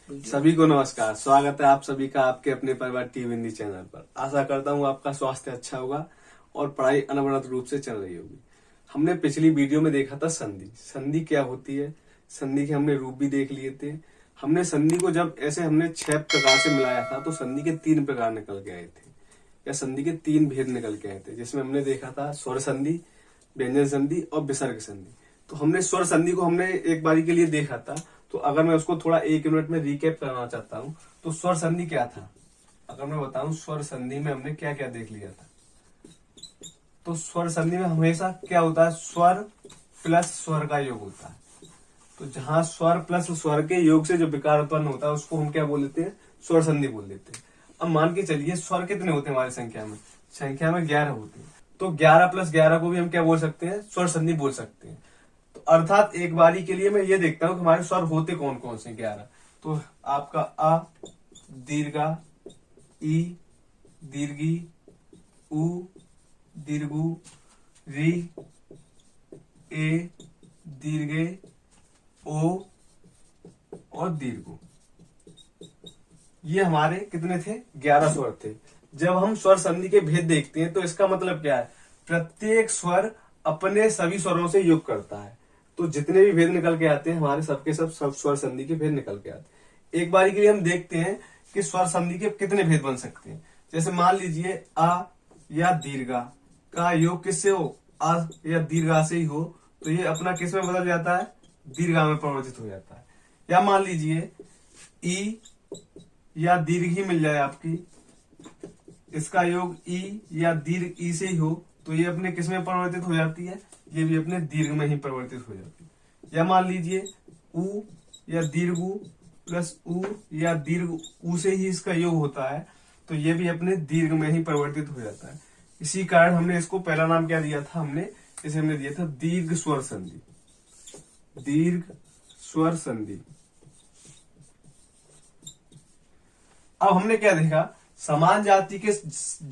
सभी को नमस्कार। स्वागत है आप सभी का आपके अपने परिवार टीवी हिंदी चैनल पर। आशा करता हूँ आपका स्वास्थ्य अच्छा होगा और पढ़ाई अनवरत रूप से चल रही होगी। हमने पिछली वीडियो में देखा था संधि। संधि क्या होती है, संधि के हमने रूप भी देख लिए थे। हमने संधि को जब ऐसे हमने 6 प्रकार से मिलाया था तो संधि के 3 प्रकार निकल के आए थे, या संधि के 3 भेद निकल के आए थे, जिसमें हमने देखा था स्वर संधि, व्यंजन संधि और विसर्ग संधि। तो हमने स्वर संधि को हमने एक बारी के लिए देखा था, तो अगर मैं उसको थोड़ा 1 मिनट में रिकैप करना चाहता हूँ तो स्वर संधि क्या था। अगर मैं बताऊं स्वर संधि में हमने क्या क्या देख लिया था, तो स्वर संधि में हमेशा क्या होता है, स्वर प्लस स्वर का योग होता है। तो जहां स्वर प्लस स्वर के योग से जो विकार उत्पन्न होता है उसको हम क्या बोल देते हैं, स्वर संधि बोल देते हैं। अब मान के चलिए स्वर कितने होते हैं हमारी संख्या में 11 होते हैं, तो 11 + 11 को भी हम क्या बोल सकते हैं, स्वर संधि बोल सकते हैं। तो अर्थात एक बारी के लिए मैं ये देखता हूँ कि हमारे स्वर होते कौन कौन से 11। तो आपका अ, दीर्घा, ई, दीर्घी, उ, दीर्घु, री, ए, दीर्घे, ओ और दीर्घु। ये हमारे कितने थे, 11 स्वर थे। जब हम स्वर संधि के भेद देखते हैं तो इसका मतलब क्या है, प्रत्येक स्वर अपने सभी स्वरों से योग करता है। तो जितने भी भेद निकल के आते हैं हमारे सबके सब स्वर संधि के भेद निकल के आते हैं। एक बारी के लिए हम देखते हैं कि स्वर संधि के कितने भेद बन सकते हैं। जैसे मान लीजिए अ या दीर्घा का योग किससे हो, अ या दीर्घा से ही हो, तो ये अपना किस में बदल जाता है, दीर्घा में परिवर्तित हो जाता है। या मान लीजिए ई या दीर्घ ही मिल जाए आपकी, इसका योग ई या दीर्घ ई से ही हो, तो ये अपने किस में परिवर्तित हो जाती है, ये भी अपने दीर्घ में ही परिवर्तित हो जाती है। या मान लीजिए उ या दीर्घ प्लस उ या दीर्घ उ से ही इसका योग होता है, तो ये भी अपने दीर्घ में ही परिवर्तित हो जाता है। इसी कारण हमने इसको पहला नाम क्या दिया था, इसे हमने दिया था दीर्घ स्वर संधि। दीर्घ स्वर संधि। अब हमने क्या देखा, समान जाति के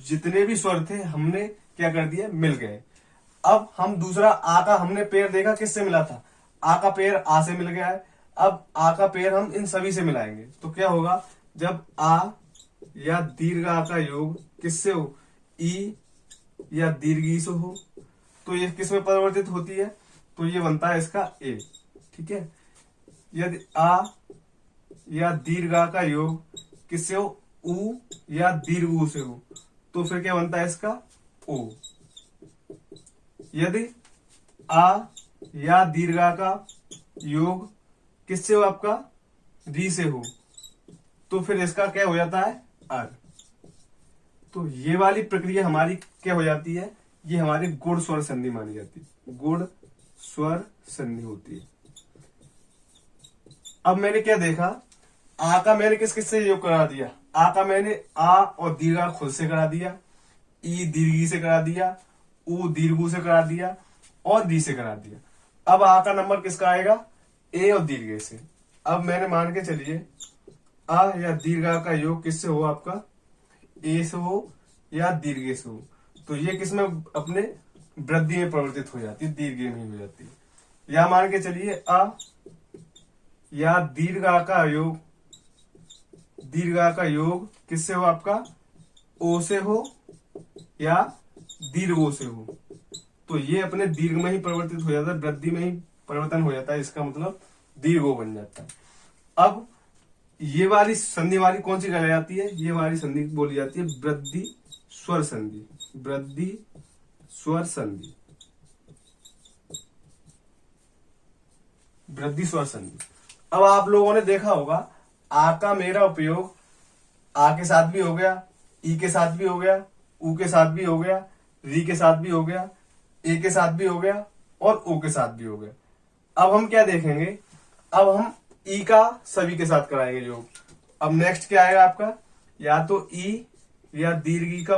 जितने भी स्वर थे हमने क्या कर दिया, मिल गए। अब हम दूसरा आ का हमने पेड़ देखा, किससे मिला था, आ का पेड़ आ से मिल गया है। अब आ का पेड़ हम इन सभी से मिलाएंगे तो क्या होगा, जब आ या दीर्घ आ का योग किससे हो, ई या दीर्घ ई से हो, तो ये किस में परिवर्तित होती है, तो ये बनता है इसका ए। ठीक है। यदि आ या दीर्घ आ का योग किससे हो, उ या दीर्घ उ से हो, तो फिर क्या बनता है इसका ओ। यदि आ या दीर्घा का योग किससे हो, आपका री से हो, तो फिर इसका क्या हो जाता है, अर। तो ये वाली प्रक्रिया हमारी क्या हो जाती है, ये हमारी गुण स्वर संधि मानी जाती है, गुण स्वर संधि होती है। अब मैंने क्या देखा, आ का मैंने किस किस से योग करा दिया, आ का मैंने आ और दीर्घा खुद से करा दिया, ई दीर्घी से करा दिया, उ दीर्घू से करा दिया और दी से करा दिया। अब आ का नंबर किसका आएगा, ए और दीर्घ से। अब मैंने मान के चलिए आ या दीर्घा का योग किससे हो, आपका ए से हो या दीर्घ से हो, तो ये किसमें अपने वृद्धि में परिवर्तित हो जाती है, दीर्घ में हो जाती है। या मान के चलिए आ या दीर्घा का योग, दीर्घा का योग किससे हो, आपका ओ से हो या दीर्घ से हो, तो ये अपने दीर्घ में ही परिवर्तित हो जाता है, वृद्धि में ही परिवर्तन हो जाता है, इसका मतलब दीर्घो बन जाता है। अब ये वाली संधि वाली कौन सी कहलाई जाती है, ये वाली संधि बोली जाती है वृद्धि स्वर संधि। वृद्धि स्वर संधि, वृद्धि स्वर संधि। अब आप लोगों ने देखा होगा आ का मेरा उपयोग आ के साथ भी हो गया, ई के साथ भी हो गया, उ के साथ भी हो गया, री के साथ भी हो गया, ए के साथ भी हो गया और ओ के साथ भी हो गया। अब हम क्या देखेंगे, अब हम ई का सभी के साथ कराएंगे योग। अब नेक्स्ट क्या आएगा आपका, या तो ई या दीर्घी का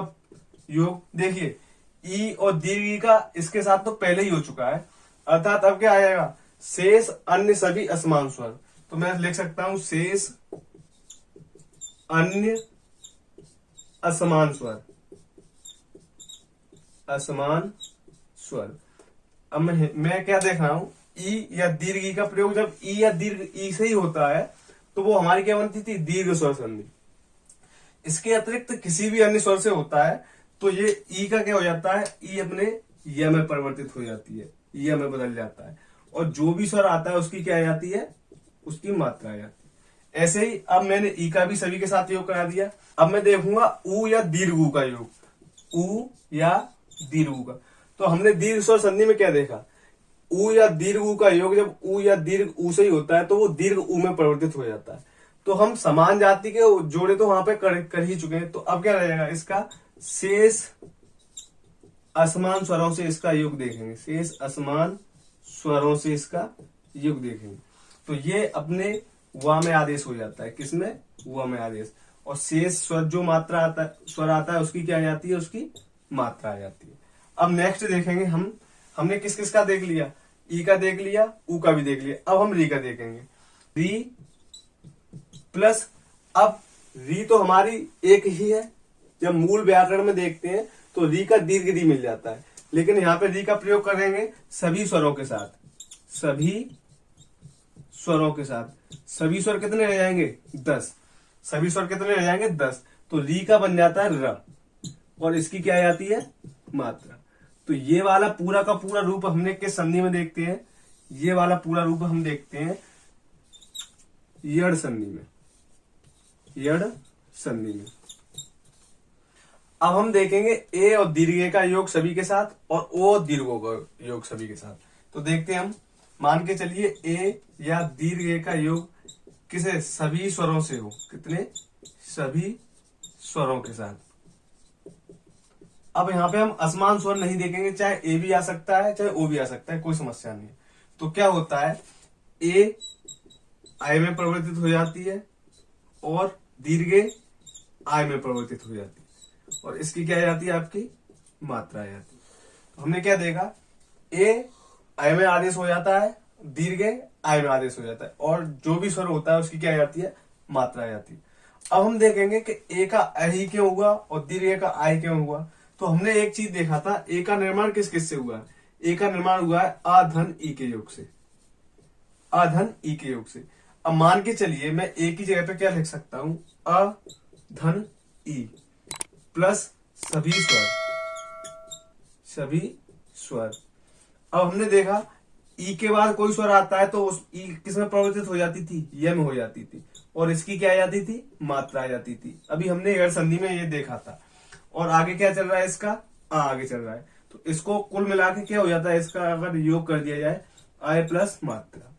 योग। देखिए ई और दीर्घी का इसके साथ तो पहले ही हो चुका है, अर्थात अब क्या आएगा, शेष अन्य सभी असमान स्वर। तो मैं लिख सकता हूं शेष अन्य असमान स्वर, असमान स्वर। अब मैं क्या देख रहा हूं, ई या दीर्घ ई का प्रयोग जब ई या दीर्घ ई से ही होता है तो वो हमारी क्या बनती थी, दीर्घ स्वर संधि। इसके अतिरिक्त किसी भी अन्य स्वर से होता है तो ये ई का क्या हो जाता है, ई अपने य में परिवर्तित हो जाती है, य में बदल जाता है, और जो भी स्वर आता है उसकी क्या आ जाती है, उसकी मात्रा आ जाती है। ऐसे ही अब मैंने ई का भी सभी के साथ योग करा दिया। अब मैं देखूंगा ऊ या दीर्घ ऊ का योग, ऊ या दीर्घ ऊ का। तो हमने दीर्घ स्वर संधि में क्या देखा, ऊ या दीर्घ ऊ का योग जब ऊ या दीर्घ ऊ से ही होता है तो वो दीर्घ ऊ में परिवर्तित हो जाता है। तो हम समान जाति के जोड़े तो वहां पे कर ही चुके हैं। तो अब क्या रहेगा, इसका शेष असमान स्वरों से इसका योग देखेंगे, शेष असमान स्वरों से इसका योग देखेंगे। तो ये अपने वा में आदेश हो जाता है, किसमें, वा में आदेश। और शेष स्वर जो मात्रा आता है, स्वर आता है उसकी क्या आ जाती है, उसकी मात्रा आ जाती है। अब नेक्स्ट देखेंगे हमने किस किस का देख लिया, ई का देख लिया, ऊ का भी देख लिया। अब हम री का देखेंगे, री प्लस, अब री तो हमारी एक ही है। जब मूल व्याकरण में देखते हैं तो री का दीर्घ री मिल जाता है, लेकिन यहाँ पे री का प्रयोग करेंगे सभी स्वरों के साथ, सभी स्वरों के साथ। सभी स्वर कितने रह जाएंगे, 10। सभी स्वर कितने रह जाएंगे, 10। तो री का बन जाता है र, और इसकी क्या आ जाती है, मात्रा। तो ये वाला पूरा का पूरा रूप हमने किस संधि में देखते हैं, ये वाला पूरा रूप हम देखते हैं यड़ संधि में, यड़ संधि में। अब हम देखेंगे ए और दीर्घ ए का योग सभी के साथ और ओ और दीर्घ ओ का योग सभी के साथ। तो देखते हैं हम, मान के चलिए ए या दीर्घ ए का योग किसे, सभी स्वरों से हो, कितने, सभी स्वरों के साथ। अब यहाँ पे हम असमान स्वर नहीं देखेंगे, चाहे ए भी आ सकता है चाहे ओ भी आ सकता है, कोई समस्या नहीं है। तो क्या होता है, ए आय में परिवर्तित हो जाती है और दीर्घ आय में परिवर्तित हो जाती है, और इसकी क्या आ जाती है, आपकी मात्रा आ जाती है। तो हमने क्या देखा, ए आय में आदेश हो जाता है, दीर्घ आय में आदेश हो जाता है, और जो भी स्वर होता है उसकी क्या आ जाती है, मात्रा आ जाती है। अब हम देखेंगे कि ए का अ ही क्यों हुआ और दीर्घ का आय क्यों हुआ। तो हमने एक चीज देखा था, ए का निर्माण किस किस से हुआ है, ए का निर्माण हुआ है अधन ई के योग से, अधन ई के योग से। अब मान के चलिए मैं ए की जगह पे क्या लिख सकता हूं, अधन ई प्लस सभी स्वर, सभी स्वर। अब हमने देखा ई के बाद कोई स्वर आता है तो उस ई किसमें परिवर्तित हो जाती थी, य में हो जाती थी, और इसकी क्या आ जाती थी, मात्रा आ जाती थी। अभी हमने एड़ संधि में ये देखा था। और आगे क्या चल रहा है, इसका आगे चल रहा है। तो इसको कुल मिला के क्या हो जाता है, इसका अगर योग कर दिया जाए, आय प्लस मात्रा।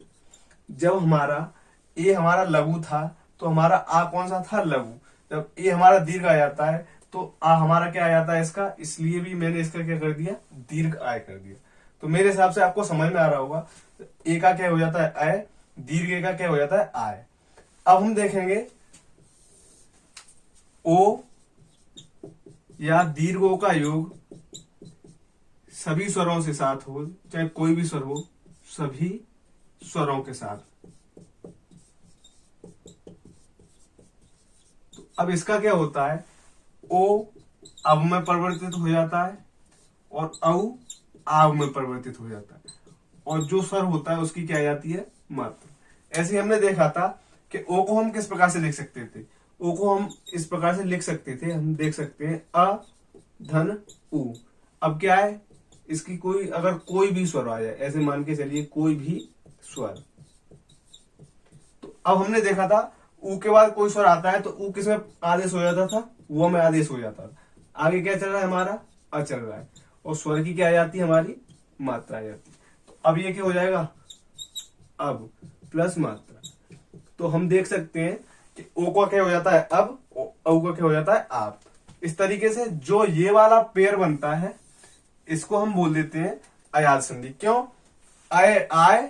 जब हमारा ए हमारा लघु था तो हमारा आ कौन सा था, लघु। जब ए हमारा दीर्घ आ जाता है तो आ हमारा क्या आ जाता है इसका, इसलिए भी मैंने इसका क्या कर दिया, दीर्घ आय कर दिया। तो मेरे हिसाब से आपको समझ में आ रहा होगा, ए का क्या हो जाता है आय, दीर्घ ए का क्या हो जाता है आय। अब हम देखेंगे ओ या दीर्घ ओ का योग सभी स्वरों से साथ हो, चाहे कोई भी स्वर हो, सभी स्वरों के साथ। तो अब इसका क्या होता है, ओ अब में परिवर्तित हो जाता है और औ आव में परिवर्तित हो जाता है, और जो स्वर होता है उसकी क्या आ जाती है, मात्रा। ऐसे हमने देखा था कि ओ को हम किस प्रकार से लिख सकते थे, ओ को हम इस प्रकार से लिख सकते थे, हम देख सकते हैं अ धन उ। अब क्या है, इसकी कोई अगर कोई भी स्वर आ जाए, ऐसे मान के चलिए कोई भी स्वर, तो अब हमने देखा था ऊ के बाद कोई स्वर आता है तो ऊ किसमें आदेश हो जाता था, वो में आदेश हो जाता था। आगे क्या चल रहा है हमारा, अ चल रहा है, और स्वर की क्या आ जाती है, हमारी मात्रा आ जाती है। तो अब ये क्या हो जाएगा, अब प्लस मात्रा। तो हम देख सकते हैं कि ओ का क्या हो जाता है अब, औ का क्या हो जाता है आप। इस तरीके से जो ये वाला पेयर बनता है इसको हम बोल देते हैं अयाद संधि। क्यों, आय आय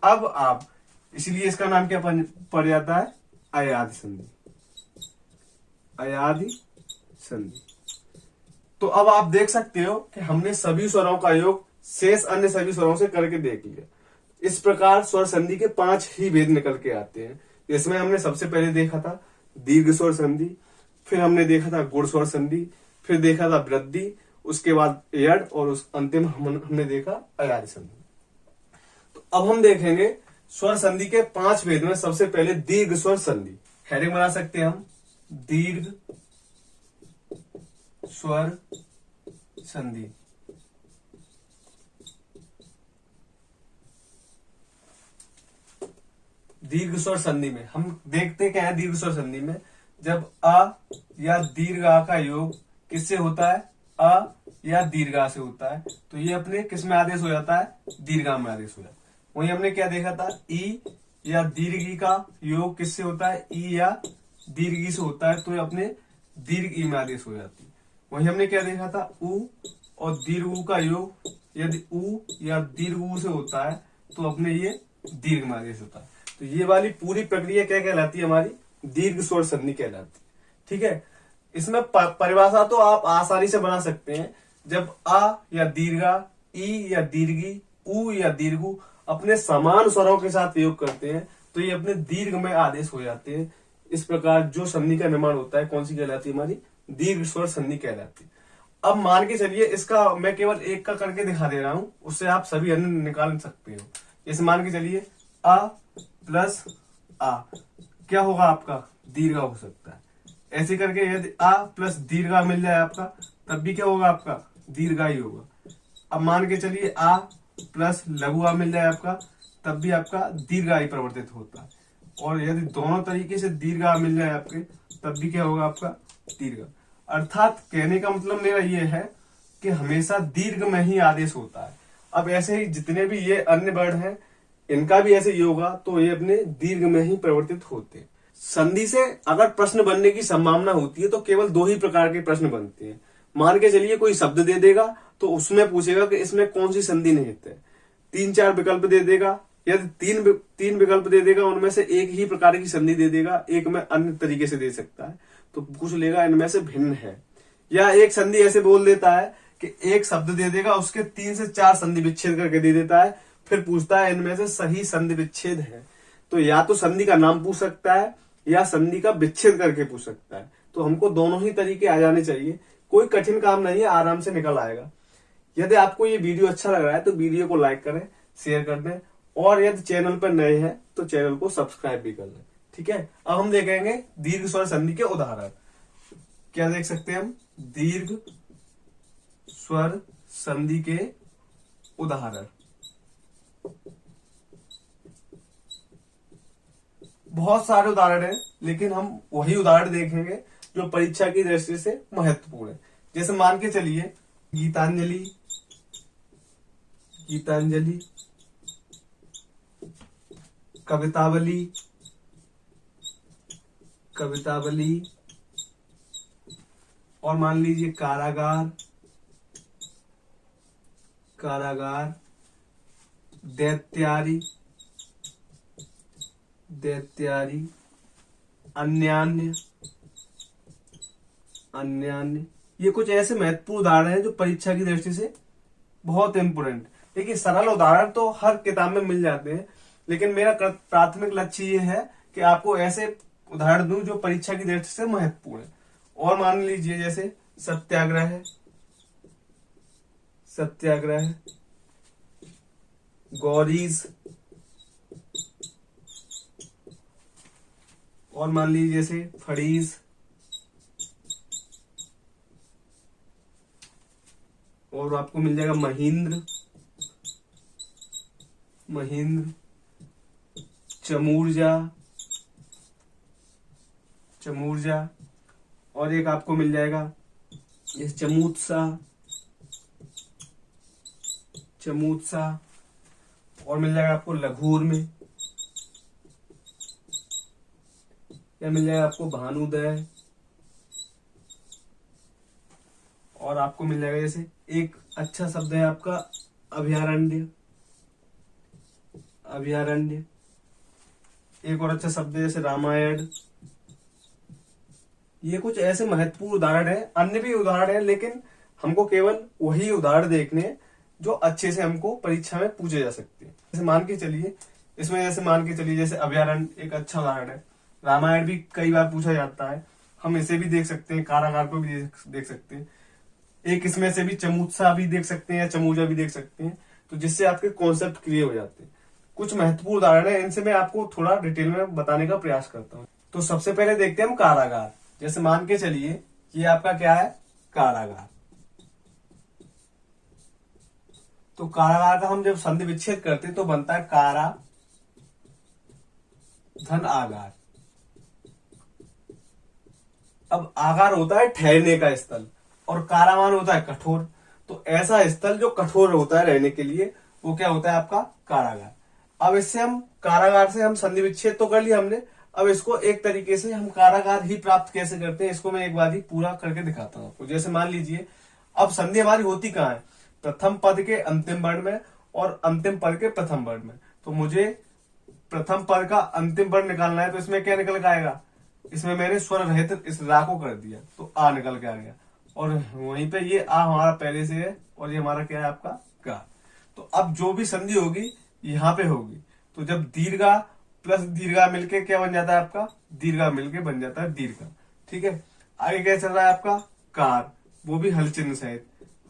अब आप, इसलिए इसका नाम क्या पड़ जाता है, अयाद संधि, अयाद संधि। तो अब आप देख सकते हो कि हमने सभी स्वरों का योग शेष अन्य सभी स्वरों से करके देख लिया। इस प्रकार स्वर संधि के 5 ही भेद निकल के आते हैं। इसमें हमने सबसे पहले देखा था दीर्घ स्वर संधि, फिर हमने देखा था गुण स्वर संधि, फिर देखा था वृद्धि, उसके बाद यड़, और उस अंतिम हमने देखा अयाद संधि। तो अब हम देखेंगे स्वर संधि के 5 भेद में सबसे पहले दीर्घ स्वर संधि। हेडिंग बना सकते हैं हम, दीर्घ स्वर संधि। दीर्घ स्वर संधि में हम देखते क्या है, दीर्घ स्वर संधि में जब अ या दीर्घ आ का योग किससे होता है, अ या दीर्घा से होता है, तो ये अपने किस में आदेश हो जाता है, दीर्घा में आदेश हो जाता है। वही हमने क्या देखा था, ई या दीर्घी का योग किससे होता है, ई या दीर्घी से होता है, तो ये अपने दीर्घ ई में आदेश हो जाती है। वही हमने क्या देखा था, उ और दीर्घ उ का योग यदि उ या दीर्घ उ से होता है तो अपने ये दीर्घ में आदेश होता है। तो ये वाली पूरी प्रक्रिया क्या कहलाती है, हमारी दीर्घ स्वर संधि कहलाती है। ठीक है, इसमें परिभाषा तो आप आसानी से बना सकते हैं। जब अ या दीर्घा, ई या दीर्घी, उ या दीर्घु अपने समान स्वरों के साथ प्रयोग करते हैं तो ये अपने दीर्घ में आदेश हो जाते हैं। इस प्रकार जो संधि का निर्माण होता है कौन सी कहलाती है, हमारी दीर्घ स्वर संधि कहलाती है। अब मान के चलिए, इसका मैं केवल एक का करके दिखा दे रहा हूं, उससे आप सभी अन्य निकाल सकते हो। जैसे मान के चलिए अ प्लस आ क्या होगा आपका, दीर्घा हो सकता है। ऐसे करके यदि आ प्लस दीर्घा मिल जाए आपका, तब भी क्या होगा आपका, दीर्घा ही होगा। अब मान के चलिए आ प्लस लघु आ मिल जाए आपका, तब भी आपका दीर्घा ही परिवर्तित होता है। और यदि दोनों तरीके से दीर्घा मिल जाए आपके, तब भी क्या होगा आपका, दीर्घा। अर्थात कहने का मतलब मेरा ये है कि हमेशा दीर्घ में ही आदेश होता है। अब ऐसे ही जितने भी ये अन्य वर्ण हैं, इनका भी ऐसे ही होगा, तो ये अपने दीर्घ में ही परिवर्तित होते हैं। संधि से अगर प्रश्न बनने की संभावना होती है तो केवल 2 ही प्रकार के प्रश्न बनते हैं। मान के चलिए कोई शब्द दे देगा तो उसमें पूछेगा कि इसमें कौन सी संधि निहित है। 3-4 विकल्प दे देगा, यदि तीन विकल्प दे देगा, उनमें से एक ही प्रकार की संधि दे देगा, एक में अन्य तरीके से दे सकता है, तो पूछ लेगा इनमें से भिन्न है। या एक संधि ऐसे बोल देता है कि एक शब्द दे देगा, उसके 3 से 4 संधि विच्छेद करके दे देता है, फिर पूछता है इनमें से सही संधि विच्छेद है। तो या तो संधि का नाम पूछ सकता है या संधि का विच्छेद करके पूछ सकता है। तो हमको दोनों ही तरीके आ जाने चाहिए, कोई कठिन काम नहीं है, आराम से निकल आएगा। यदि आपको ये वीडियो अच्छा लग रहा है तो वीडियो को लाइक करें, शेयर कर दें, और यदि चैनल पर नए हैं तो चैनल को सब्सक्राइब भी कर लें। ठीक है, अब हम देखेंगे दीर्घ स्वर संधि के उदाहरण। क्या देख सकते हैं हम, दीर्घ स्वर संधि के उदाहरण। बहुत सारे उदाहरण हैं, लेकिन हम वही उदाहरण देखेंगे जो परीक्षा की दृष्टि से महत्वपूर्ण है। जैसे मान के चलिए गीतांजलि, गीतांजलि, कवितावली, कवितावली, और मान लीजिए कारागार, कारागार, दैत्यारी, दैत्यारी, अन्यान्य, अन्यान्य। ये कुछ ऐसे महत्वपूर्ण उदाहरण हैं जो परीक्षा की दृष्टि से बहुत इंपोर्टेंट। देखिए, सरल उदाहरण तो हर किताब में मिल जाते हैं, लेकिन मेरा प्राथमिक लक्ष्य ये है कि आपको ऐसे उदाहरण दूं जो परीक्षा की दृष्टि से महत्वपूर्ण है। और मान लीजिए जैसे सत्याग्रह, सत्याग्रह, गौरीज, और मान लीजिए जैसे फड़ीज, और आपको मिल जाएगा महेंद्र, महेंद्र, चमूरजा, चमूरजा, और एक आपको मिल जाएगा ये चमूत्सा, चमूत्सा, और मिल जाएगा आपको लघूर में, या मिल जाएगा आपको भानुदय, और आपको मिल जाएगा जैसे एक अच्छा शब्द है आपका अभयारण्य, अभयारण्य। एक और अच्छा शब्द है जैसे रामायण। ये कुछ ऐसे महत्वपूर्ण उदाहरण है, अन्य भी उदाहरण है, लेकिन हमको केवल वही उदाहरण देखने हैं जो अच्छे से हमको परीक्षा में पूछे जा सकते हैं। जैसे मान के चलिए, इसमें जैसे मान के चलिए जैसे अभयारण्य एक अच्छा उदाहरण है। रामायण भी कई बार पूछा जाता है, हम इसे भी देख सकते हैं, कारागार को भी देख सकते हैं। एक इसमें से भी चमूत्सा भी देख सकते हैं या चमूजा भी देख सकते हैं, तो जिससे आपके कॉन्सेप्ट क्लियर हो जाते हैं। कुछ महत्वपूर्ण उदाहरण है, इनसे मैं आपको थोड़ा डिटेल में बताने का प्रयास करता हूँ। तो सबसे पहले देखते हैं हम कारागार। जैसे मान के चलिए ये आपका क्या है, कारागार। तो कारागार का हम जब संधि विच्छेद करते हैं तो बनता है कारा धन आगार। अब आगार होता है ठहरने का स्थल और कारावान होता है कठोर। तो ऐसा स्थल जो कठोर होता है रहने के लिए, वो क्या होता है आपका कारागार। अब इससे हम कारागार से हम संधि विच्छेद तो कर लिया हमने, अब इसको एक तरीके से हम कारागार ही प्राप्त कैसे करते हैं, इसको मैं एक बार ही पूरा करके दिखाता हूँ आपको। जैसे मान लीजिए अब संधि हमारी होती कहाँ है, प्रथम पद के अंतिम वर्ण में और अंतिम पद के प्रथम वर्ण में। तो मुझे प्रथम पद का अंतिम वर्ण निकालना है, तो इसमें क्या निकल के आएगा, इसमें मैंने स्वर रहित इस रा को कर दिया तो आ निकल के आ गया, और वहीं पे ये आ हमारा पहले से है और ये हमारा क्या है आपका गा। तो अब जो भी संधि होगी यहाँ पे होगी, तो जब दीर्घा प्लस दीर्घा मिलके क्या बन जाता है आपका, दीर्घा मिलके बन जाता है दीर्घा। ठीक है, आगे क्या चल रहा है आपका कार, वो भी हल चिन्ह सहित,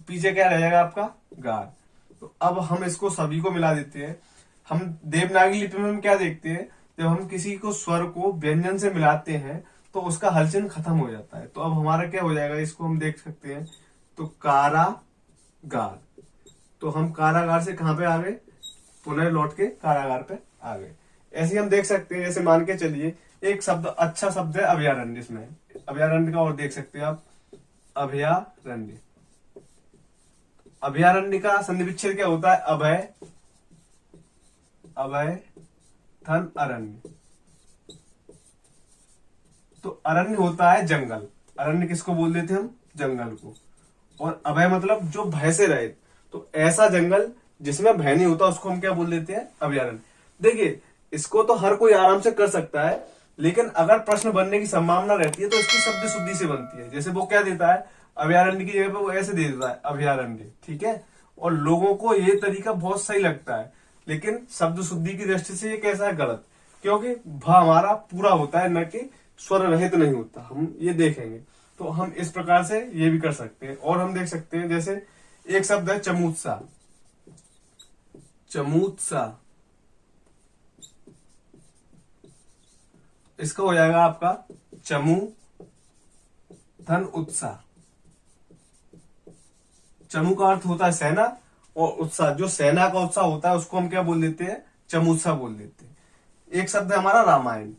पीछे क्या रह जाएगा आपका गार। तो अब हम इसको सभी को मिला देते हैं। हम देवनागरी लिपि में हम क्या देखते हैं, जब हम किसी को स्वर को व्यंजन से मिलाते हैं तो उसका हल चिन्ह खत्म हो जाता है। तो अब हमारा क्या हो जाएगा, इसको हम देख सकते हैं, तो कारागार। तो हम कारागार से कहां पे आ गए, पुनः लौट के कारागार पे आ गए। ऐसे ही हम देख सकते हैं, जैसे मान के चलिए एक शब्द अच्छा शब्द है अभयारण्य, इसमें अभयारण्य का और देख सकते हैं आप, अभयारण्य। अभयारण्य का संधि विच्छेद क्या होता है, अभय अभय धन अरण्य। तो अरण्य होता है जंगल, अरण्य किसको बोल देते हैं हम, जंगल को। और अभय मतलब जो भय से रहे, तो ऐसा जंगल जिसमें भय नहीं होता उसको हम क्या बोल देते हैं, अभयारण्य। देखिए इसको तो हर कोई आराम से कर सकता है, लेकिन अगर प्रश्न बनने की संभावना रहती है तो इसकी शब्द शुद्धि से बनती है। जैसे वो क्या देता है, अभयारण्य की जगह पे वो ऐसे दे देता है अभयारण्य। ठीक है, और लोगों को ये तरीका बहुत सही लगता है, लेकिन शब्द शुद्धि की दृष्टि से ये कैसा है, गलत। क्योंकि भ हमारा पूरा होता है, न कि स्वर रहित नहीं होता, हम ये देखेंगे। तो हम इस प्रकार से ये भी कर सकते हैं। और हम देख सकते हैं, जैसे एक शब्द है चमूतसा, चमूतसा, इसका हो जाएगा आपका चमू धन उत्साह। चमू का अर्थ होता है सेना, और उत्साह जो सेना का उत्साह होता है उसको हम क्या बोल देते हैं, चमूत्साह बोल देते हैं। एक शब्द है हमारा रामायण,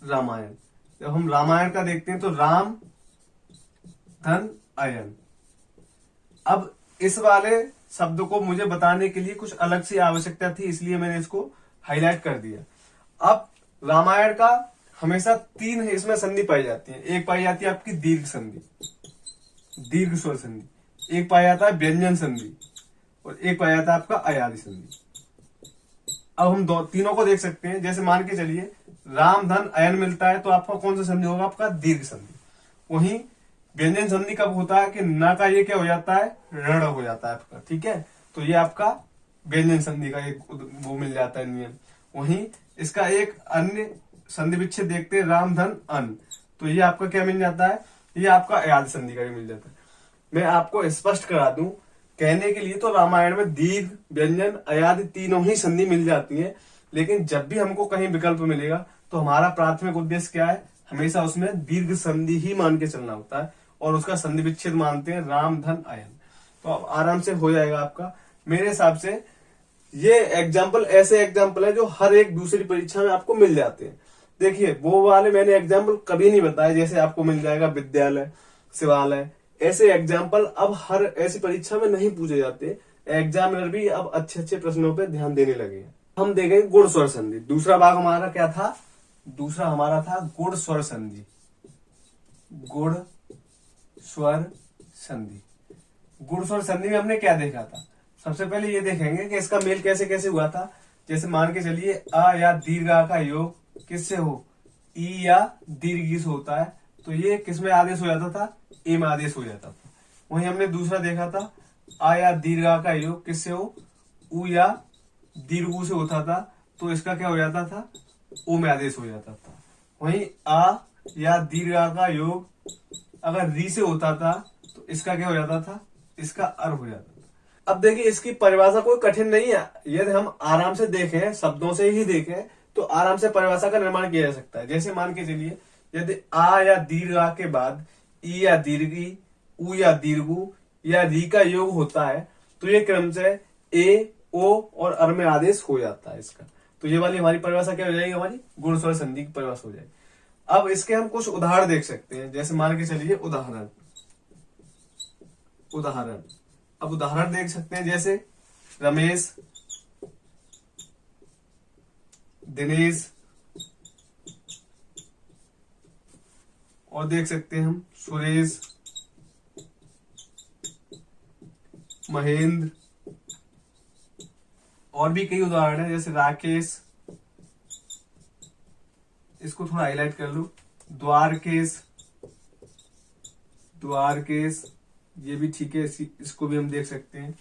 रामायण। जब हम रामायण का देखते हैं तो राम धन अयन। अब इस वाले शब्द को मुझे बताने के लिए कुछ अलग सी आवश्यकता थी, इसलिए मैंने इसको हाईलाइट कर दिया। अब रामायण का हमेशा तीन इसमें संधि पाई जाती है। एक पाई जाती है आपकी दीर्घ संधि, दीर्घ स्वर संधि, एक पाया जाता है व्यंजन संधि, और एक पाया जाता है आपका अयादि संधि। अब हम तीनों को देख सकते हैं। जैसे मान के चलिए राम धन अयन मिलता है, तो आपका कौन सा संधि होगा, आपका दीर्घ संधि। वहीं व्यंजन संधि कब होता है कि न का ये क्या हो जाता है, ऋण हो जाता है आपका। ठीक है, तो ये आपका व्यंजन संधि का एक वो मिल जाता है नियम। वहीं इसका एक अन्य संधि विच्छेद देखते हैं, राम धन अन, तो ये आपका क्या मिल जाता है, ये आपका अयादि संधि का भी मिल जाता है। मैं आपको स्पष्ट करा दूं, कहने के लिए तो रामायण में दीर्घ व्यंजन अयादि तीनों ही संधि मिल जाती है, लेकिन जब भी हमको कहीं विकल्प मिलेगा तो हमारा प्राथमिक उद्देश्य क्या है, हमेशा उसमें दीर्घ संधि ही मान के चलना होता है, और उसका संधि विच्छेद मानते हैं राम धन अयन। तो अब आराम से हो जाएगा आपका। मेरे हिसाब से ये एग्जाम्पल ऐसे एग्जाम्पल है जो हर एक दूसरी परीक्षा में आपको मिल जाते हैं। देखिए वो वाले मैंने एग्जाम्पल कभी नहीं बताए, जैसे आपको मिल जाएगा विद्यालय, शिवालय, ऐसे एग्जाम्पल अब हर ऐसी परीक्षा में नहीं पूछे जाते। एग्जामिनर भी अब अच्छे अच्छे प्रश्नों पे ध्यान देने लगे हैं। हम देखेंगे गुण स्वर संधि। दूसरा भाग हमारा क्या था, दूसरा हमारा था गुण स्वर संधि, गुण स्वर संधि। गुण स्वर संधि में हमने क्या देखा था, सबसे पहले ये देखेंगे कि इसका मेल कैसे कैसे हुआ था। जैसे मान के चलिए अ या दीर्घ आ का योग किससे हो, ई या दीर्घ ई से होता है, तो ये किस में आदेश हो जाता था, ए में आदेश हो जाता था। वहीं हमने दूसरा देखा था आ या दीर्घ आ का योग किससे हो, उ या दीर्घ उ से होता था, तो इसका क्या हो जाता था, ओ में आदेश हो जाता था। वहीं आ या दीर्घ आ का योग अगर री से होता था तो इसका क्या हो जाता था, इसका अर हो जाता था। अब देखिए इसकी परिभाषा कोई कठिन नहीं है, यदि हम आराम से देखें, शब्दों से ही देखें तो आराम से परिभाषा का निर्माण किया जा सकता है। जैसे मान के चलिए यदि आ या दीर्घ आ के बाद ई या दीर्घी, उ या दीर्घु या री का योग होता है तो ये क्रम से ए, ओ और अर में आदेश हो जाता है इसका। तो ये वाली हमारी परिभाषा क्या हो जाएगी, हमारी गुण स्वर संधि की परिभाषा हो जाएगी। अब इसके हम कुछ उदाहरण देख सकते हैं। जैसे मान के चलिए उदाहरण, अब उदाहरण देख सकते हैं जैसे रमेश, दिनेश, और देख सकते हैं हम सुरेश, महेंद्र, और भी कई उदाहरण है जैसे राकेश, इसको थोड़ा हाईलाइट कर लो, द्वारकेश, ये भी ठीक है, इसको भी हम देख सकते हैं।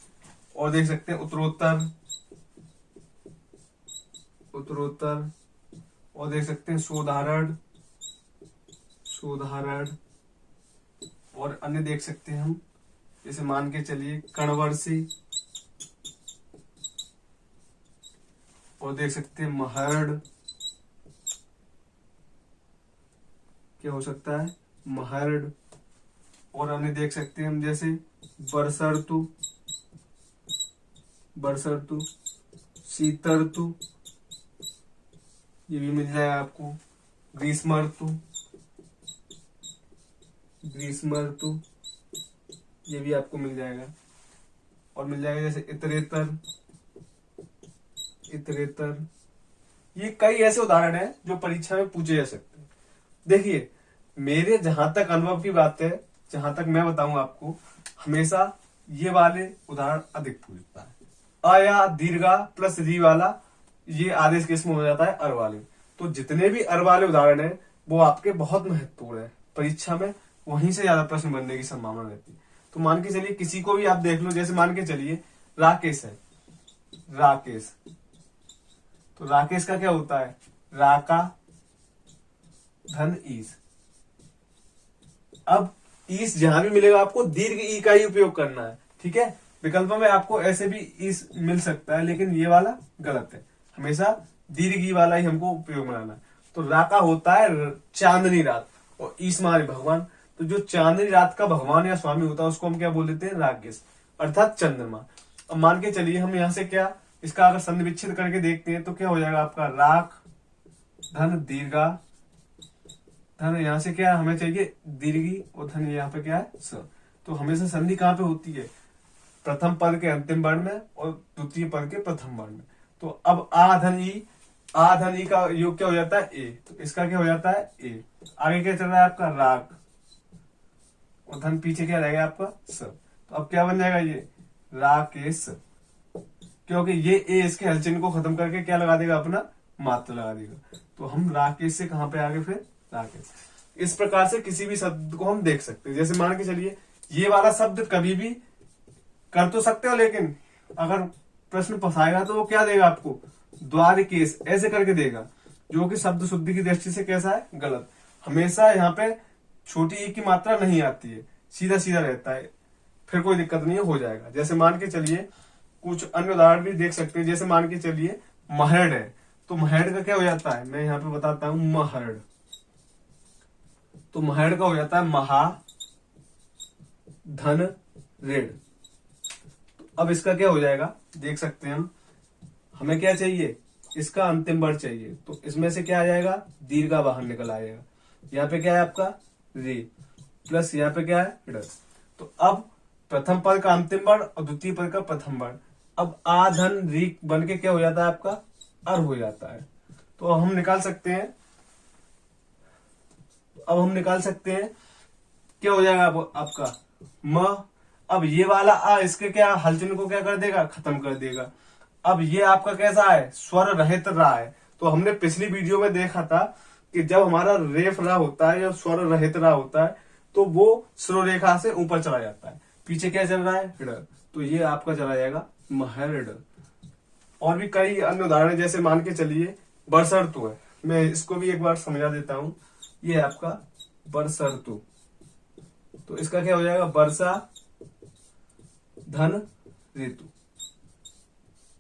और देख सकते हैं उत्तरोत्तर, और देख सकते हैं सोधारण, और अन्य देख सकते हैं हम जैसे मान के चलिए कणवर्षी, और देख सकते हैं महर्ड, क्या हो सकता है, महर्ड, और अन्य देख सकते हैं हम जैसे बरसर्तु, शीतर्तु, ये भी मिल जाएगा आपको, ग्रीष्मर्तु, ये भी आपको मिल जाएगा। और मिल जाएगा जैसे इतरेतर। ये कई ऐसे उदाहरण हैं जो परीक्षा में पूछे जा सकते हैं। देखिए मेरे जहां तक अनुभव की बात है, जहां तक मैं बताऊं आपको, हमेशा ये वाले उदाहरण अधिक पूछता है। अ या दीर्घा प्लस री वाला ये आदेश किस में हो जाता है, अर वाले। तो जितने भी अर वाले उदाहरण है वो आपके बहुत महत्वपूर्ण है, परीक्षा में वहीं से ज्यादा प्रश्न बनने की संभावना रहती है। तो मान के चलिए किसी को भी आप देख लो, जैसे मान के चलिए राकेश है, तो राकेश का क्या होता है, राका धन ईस। अब ईस जहां भी मिलेगा आपको दीर्घ ई का ही उपयोग करना है, ठीक है। विकल्प में आपको ऐसे भी ईस मिल सकता है, लेकिन ये वाला गलत है, हमेशा दीर्घ ई वाला ही हमको उपयोग में लाना है। तो राका होता है चांदनी रात, और ईस हमारे भगवान। तो जो चांदनी रात का भगवान या स्वामी होता है उसको हम क्या बोल देते हैं, राकेश, अर्थात चंद्रमा। अब मान के चलिए हम यहाँ से क्या इसका अगर संधि विच्छेद करके देखते हैं तो क्या हो जाएगा आपका, राख धन दीर्घा धन, यहाँ से क्या हमें चाहिए दीर्घी, और धन यहाँ पे क्या है स। तो हमेशा संधि कहाँ पे होती है, प्रथम पद के अंतिम वर्ण में और द्वितीय पद के प्रथम वर्ण में। तो अब आ धन ई का योग क्या हो जाता है, ए। तो इसका क्या हो जाता है, ए। आगे क्या चल रहा है आपका, राग, और धन पीछे क्या रहेगा आपका स। तो अब क्या बन जाएगा ये, राकेश, क्योंकि ये ए इसके हलचिन्ह को खत्म करके क्या लगा देगा, अपना मात्र लगा देगा। तो हम राकेश से कहां पे आगे, फिर राकेश। इस प्रकार से किसी भी शब्द को हम देख सकते हैं। जैसे मान के चलिए ये वाला शब्द कभी भी कर तो सकते हो, लेकिन अगर प्रश्न फंसाएगा तो वो क्या देगा आपको, द्वारकेश ऐसे करके देगा, जो कि शब्द शुद्धि की दृष्टि से कैसा है, गलत। हमेशा यहाँ पे छोटी ई की मात्रा नहीं आती है, सीधा सीधा रहता है, फिर कोई दिक्कत नहीं है, हो जाएगा। जैसे मान के चलिए कुछ अन्य उदाहरण भी देख सकते हैं। जैसे मान के चलिए महर्ड है, तो महर्ड का क्या हो जाता है, मैं यहाँ पे बताता हूं, महर्ड। तो महर्ड का हो जाता है महा धन ऋण। तो अब इसका क्या हो जाएगा, देख सकते हैं हम, हमें क्या चाहिए, इसका अंतिम वर्ण चाहिए। तो इसमें से क्या आ जाएगा, दीर्घा बाहर निकल आएगा। यहाँ पे क्या है आपका रे, प्लस यहाँ पे क्या है ऋ। तो अब प्रथम पद का अंतिम वर्ण और द्वितीय पद का प्रथम वर्ण, अब आ धन री बन के क्या हो जाता है आपका, अर हो जाता है। तो हम निकाल सकते हैं, क्या हो जाएगा आपका म। अब ये वाला आ इसके क्या हलचल को क्या कर देगा, खत्म कर देगा। अब ये आपका कैसा है, स्वर रहित रा है। तो हमने पिछली वीडियो में देखा था कि जब हमारा रेफ रा होता है या स्वर रहित रा होता है तो वो श्रोरेखा से ऊपर चला जाता है, पीछे क्या चल रहा है, ड़। तो ये आपका चला जाएगा महर्ड। और भी कई अन्य उदाहरण, जैसे मान के चलिए बरसर्तु है, मैं इसको भी एक बार समझा देता हूं। ये है आपका बरसर्तु, तो इसका क्या हो जाएगा, वर्षा धन ऋतु।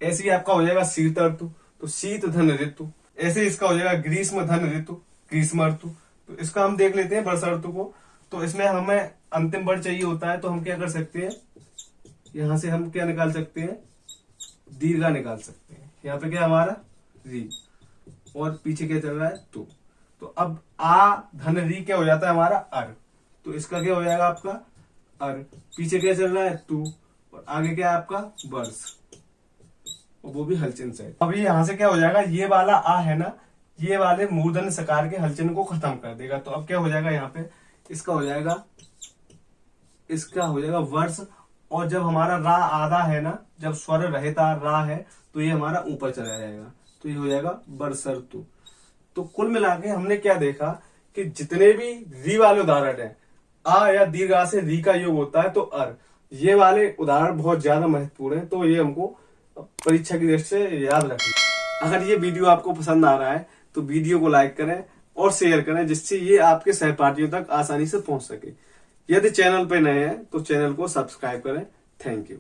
ऐसे ही आपका हो जाएगा शीत ऋतु, तो शीत धन ऋतु। ऐसे इसका हो जाएगा ग्रीष्म धन ऋतु, ग्रीष्म ऋतु। तो इसका हम देख लेते हैं वर्षा ऋतु को। तो इसमें हमें अंतिम वर्ड चाहिए होता है, तो हम क्या कर सकते हैं, यहां से हम क्या निकाल सकते हैं, दीर्घा निकाल सकते हैं। यहाँ पे क्या हमारा री, और पीछे क्या चल रहा है तू। तो अब आ धन री क्या हो जाता है हमारा अर। तो इसका क्या हो जाएगा आपका अर, पीछे क्या चल रहा है तू, और आगे क्या है आपका वर्ष, और वो भी हलचन से। अब ये यहां से क्या हो जाएगा, ये वाला आ है ना, ये वाले मूर्धन सकार के हलचन को खत्म कर देगा। तो अब क्या हो जाएगा यहाँ पे, इसका हो जाएगा वर्ष। और जब हमारा रा आधा है ना, जब स्वर रहता रा है, तो ये हमारा ऊपर चला जाएगा, तो ये हो जाएगा वर्ष ऋतु। तो कुल मिला के हमने क्या देखा कि जितने भी री वाले उदाहरण है, आ या दीर्घ आ से री का योग होता है तो अर, ये वाले उदाहरण बहुत ज्यादा महत्वपूर्ण है। तो ये हमको परीक्षा की दृष्टि से याद रखें। अगर ये वीडियो आपको पसंद आ रहा है तो वीडियो को लाइक करें और शेयर करें, जिससे ये आपके सहपाठियों तक आसानी से पहुंच सके। यदि चैनल पे नए हैं तो चैनल को सब्सक्राइब करें। Thank you.